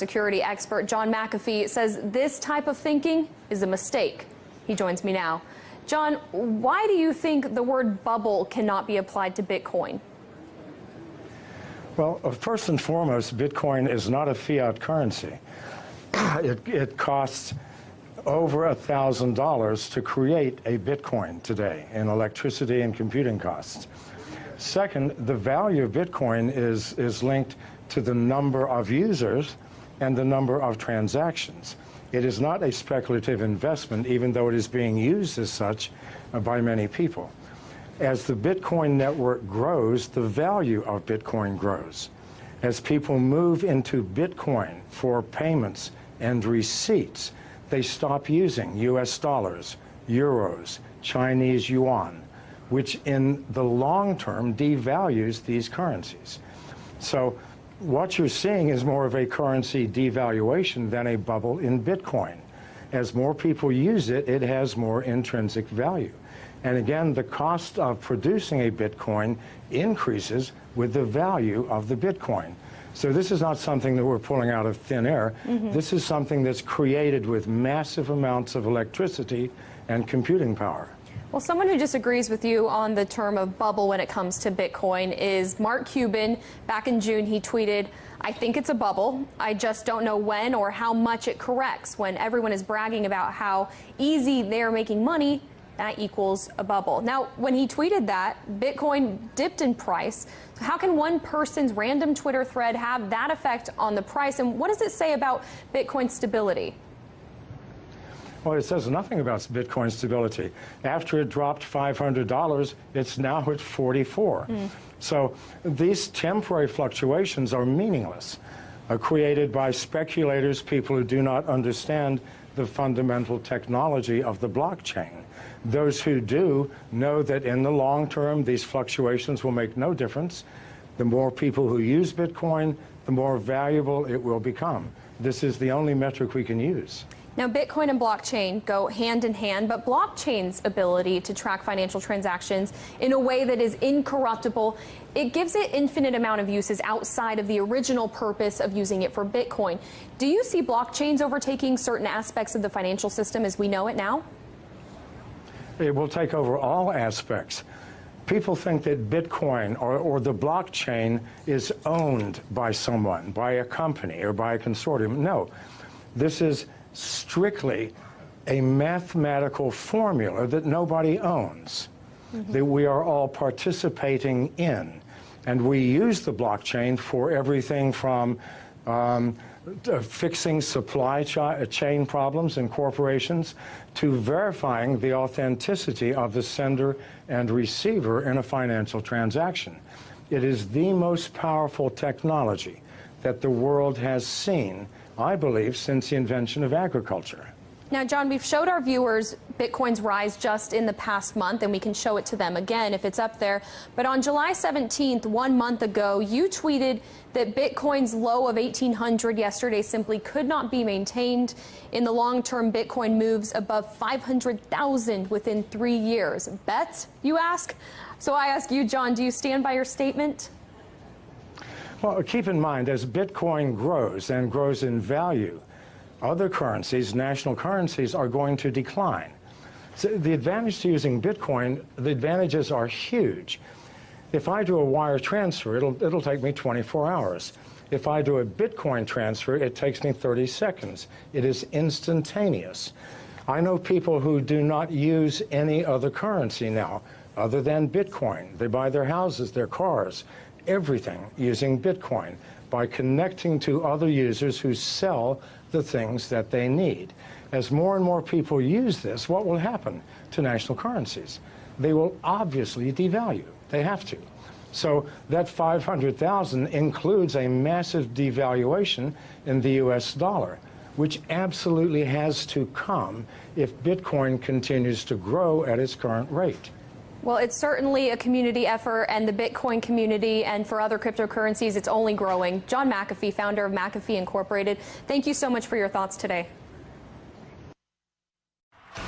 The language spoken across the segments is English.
Security expert John McAfee says this type of thinking is a mistake. He joins me now. John, why do you think the word bubble cannot be applied to Bitcoin? Well, first and foremost, Bitcoin is not a fiat currency. It costs over $1,000 to create a Bitcoin today in electricity and computing costs. Second, the value of Bitcoin is linked to the number of users and the number of transactions. It is not a speculative investment, even though it is being used as such by many people. As the Bitcoin network grows, the value of Bitcoin grows. As people move into Bitcoin for payments and receipts, they stop using US dollars, euros, Chinese yuan, which in the long term devalues these currencies. So what you're seeing is more of a currency devaluation than a bubble in Bitcoin. As more people use it, it has more intrinsic value. And again, the cost of producing a Bitcoin increases with the value of the Bitcoin. So this is not something that we're pulling out of thin air. This is something that's created with massive amounts of electricity and computing power. Well, someone who disagrees with you on the term of bubble when it comes to Bitcoin is Mark Cuban. Back in June, he tweeted, "I think it's a bubble. I just don't know when or how much it corrects." When everyone is bragging about how easy they're making money, that equals a bubble. Now, when he tweeted that, Bitcoin dipped in price. So how can one person's random Twitter thread have that effect on the price? And what does it say about Bitcoin's stability? Well, it says nothing about Bitcoin stability. After it dropped $500, it's now at 44. So these temporary fluctuations are meaningless, created by speculators, people who do not understand the fundamental technology of the blockchain. Those who do know that in the long term, these fluctuations will make no difference. The more people who use Bitcoin, the more valuable it will become. This is the only metric we can use. Now, Bitcoin and blockchain go hand in hand, but blockchain's ability to track financial transactions in a way that is incorruptible, it gives it infinite amount of uses outside of the original purpose of using it for Bitcoin. Do you see blockchains overtaking certain aspects of the financial system as we know it now? It will take over all aspects. People think that Bitcoin or the blockchain is owned by someone, by a company or by a consortium. No, this is strictly a mathematical formula that nobody owns, that we are all participating in. And we use the blockchain for everything from fixing supply chain problems in corporations to verifying the authenticity of the sender and receiver in a financial transaction. It is the most powerful technology that the world has seen, I believe, since the invention of agriculture. Now, John, we've showed our viewers Bitcoin's rise just in the past month, and we can show it to them again if it's up there. But on July 17th, 1 month ago, you tweeted that Bitcoin's low of 1,800 yesterday simply could not be maintained. In the long term, Bitcoin moves above 500,000 within 3 years. Bet, you ask? So I ask you, John, do you stand by your statement? Well, keep in mind, as Bitcoin grows and grows in value, other currencies, national currencies, are going to decline. So the advantage to using Bitcoin, the advantages are huge. If I do a wire transfer, it'll take me 24 hours. If I do a Bitcoin transfer, it takes me 30 seconds. It is instantaneous. I know people who do not use any other currency now other than Bitcoin. They buy their houses, their cars, everything using Bitcoin by connecting to other users who sell the things that they need. As more and more people use this, what will happen to national currencies? They will obviously devalue. They have to. So that 500,000 includes a massive devaluation in the US dollar, which absolutely has to come if Bitcoin continues to grow at its current rate. Well, it's certainly a community effort, and the Bitcoin community and for other cryptocurrencies, it's only growing. John McAfee, founder of McAfee Incorporated, thank you so much for your thoughts today.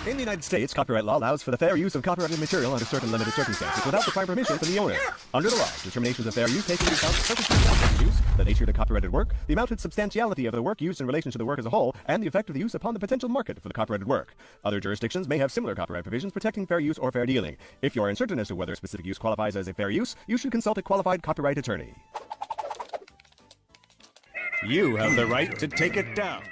In the United States, copyright law allows for the fair use of copyrighted material under certain limited circumstances without the prior permission from the owner. Under the law, determinations of fair use take into account the purpose of copyrighted use, the nature of the copyrighted work, the amount and substantiality of the work used in relation to the work as a whole, and the effect of the use upon the potential market for the copyrighted work. Other jurisdictions may have similar copyright provisions protecting fair use or fair dealing. If you are uncertain as to whether a specific use qualifies as a fair use, you should consult a qualified copyright attorney. You have the right to take it down.